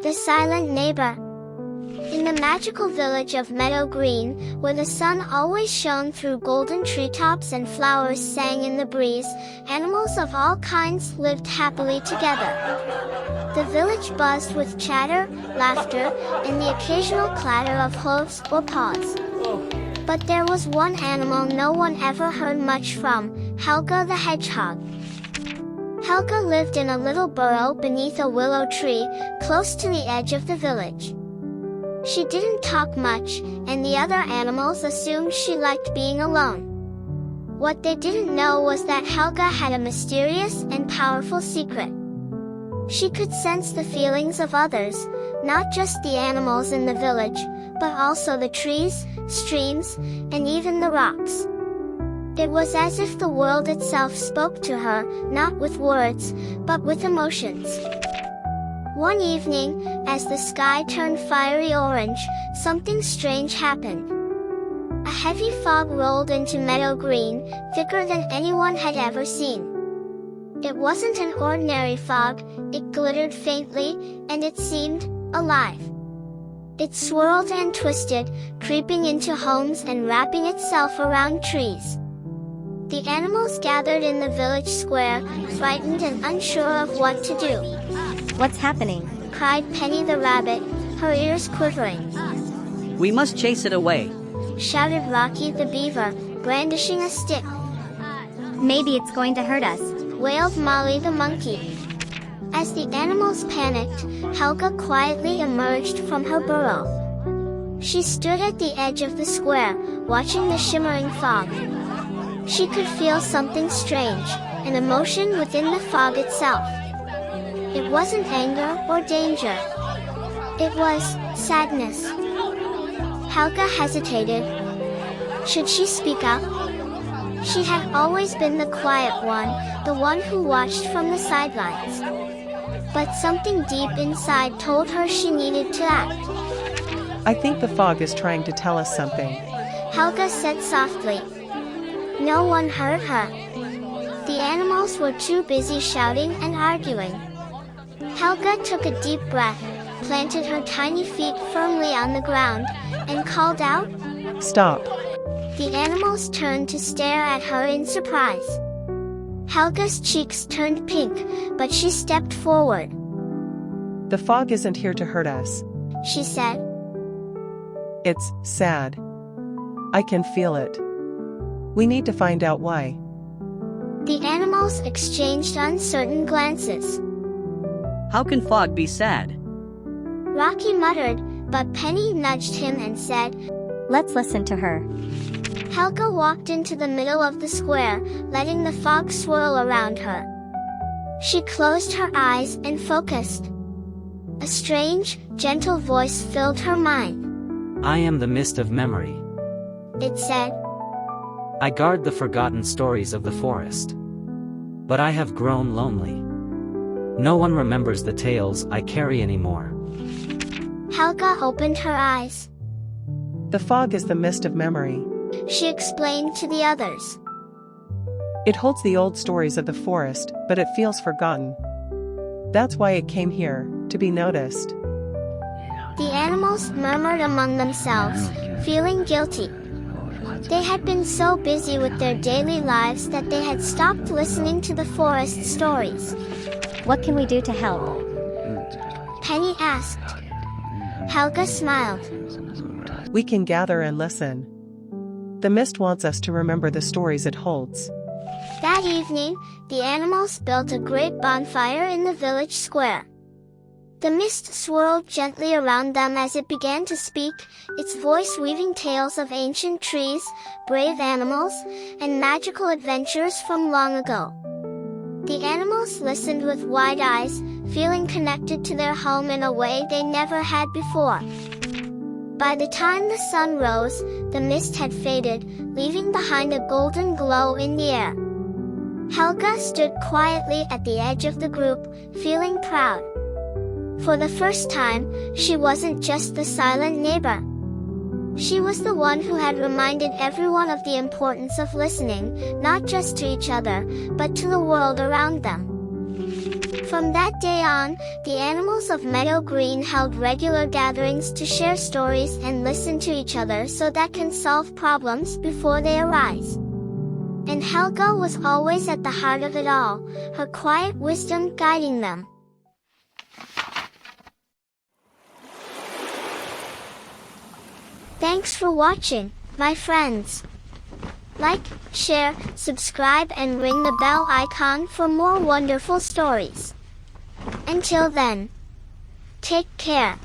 The silent neighbor. In the magical village of Meadow Green, where the sun always shone through golden treetops and flowers sang in the breeze, animals of all kinds lived happily together. The village buzzed with chatter, laughter, and the occasional clatter of hooves or paws. But there was one animal no one ever heard much from, Helga the hedgehog. Helga lived in a little burrow beneath a willow tree, close to the edge of the village. She didn't talk much, and the other animals assumed she liked being alone. What they didn't know was that Helga had a mysterious and powerful secret. She could sense the feelings of others, not just the animals in the village, but also the trees, streams, and even the rocks. It was as if the world itself spoke to her, not with words, but with emotions. One evening, as the sky turned fiery orange, something strange happened. A heavy fog rolled into Meadow Green, thicker than anyone had ever seen. It wasn't an ordinary fog, it glittered faintly, and it seemed alive. It swirled and twisted, creeping into homes and wrapping itself around trees. The animals gathered in the village square, frightened and unsure of what to do. What's happening? Cried Penny the rabbit, her ears quivering. We must chase it away, Shouted Rocky the beaver, brandishing a stick. Maybe it's going to hurt us, Wailed Molly the monkey. As the animals panicked, Helga quietly emerged from her burrow. She stood at the edge of the square, watching the shimmering fog. She could feel something strange, an emotion within the fog itself. It wasn't anger or danger. It was sadness. Helga hesitated. Should she speak up? She had always been the quiet one, the one who watched from the sidelines. But something deep inside told her she needed to act. I think the fog is trying to tell us something, Helga said softly. No one heard her. The animals were too busy shouting and arguing. Helga took a deep breath, planted her tiny feet firmly on the ground, and called out, Stop. The animals turned to stare at her in surprise. Helga's cheeks turned pink, but she stepped forward. The fog isn't here to hurt us. She said. It's sad. I can feel it. We need to find out why. The animals exchanged uncertain glances. How can fog be sad? Rocky muttered, but Penny nudged him and said, Let's listen to her. Helga walked into the middle of the square, letting the fog swirl around her. She closed her eyes and focused. A strange, gentle voice filled her mind. I am the mist of memory. It said. I guard the forgotten stories of the forest. But I have grown lonely. No one remembers the tales I carry anymore. Helga opened her eyes. The fog is the mist of memory. She explained to the others. It holds the old stories of the forest, but it feels forgotten. That's why it came here, to be noticed. The animals murmured among themselves, feeling guilty. They had been so busy with their daily lives that they had stopped listening to the forest stories. What can we do to help? Penny asked. Helga smiled. We can gather and listen. The mist wants us to remember the stories it holds. That evening, the animals built a great bonfire in the village square. The mist swirled gently around them as it began to speak, its voice weaving tales of ancient trees, brave animals, and magical adventures from long ago. The animals listened with wide eyes, feeling connected to their home in a way they never had before. By the time the sun rose, the mist had faded, leaving behind a golden glow in the air. Helga stood quietly at the edge of the group, feeling proud. For the first time, she wasn't just the silent neighbor. She was the one who had reminded everyone of the importance of listening, not just to each other, but to the world around them. From that day on, the animals of Meadow Green held regular gatherings to share stories and listen to each other so that can solve problems before they arise. And Helga was always at the heart of it all, her quiet wisdom guiding them. Thanks for watching, my friends. Like, share, subscribe and ring the bell icon for more wonderful stories. Until then, take care.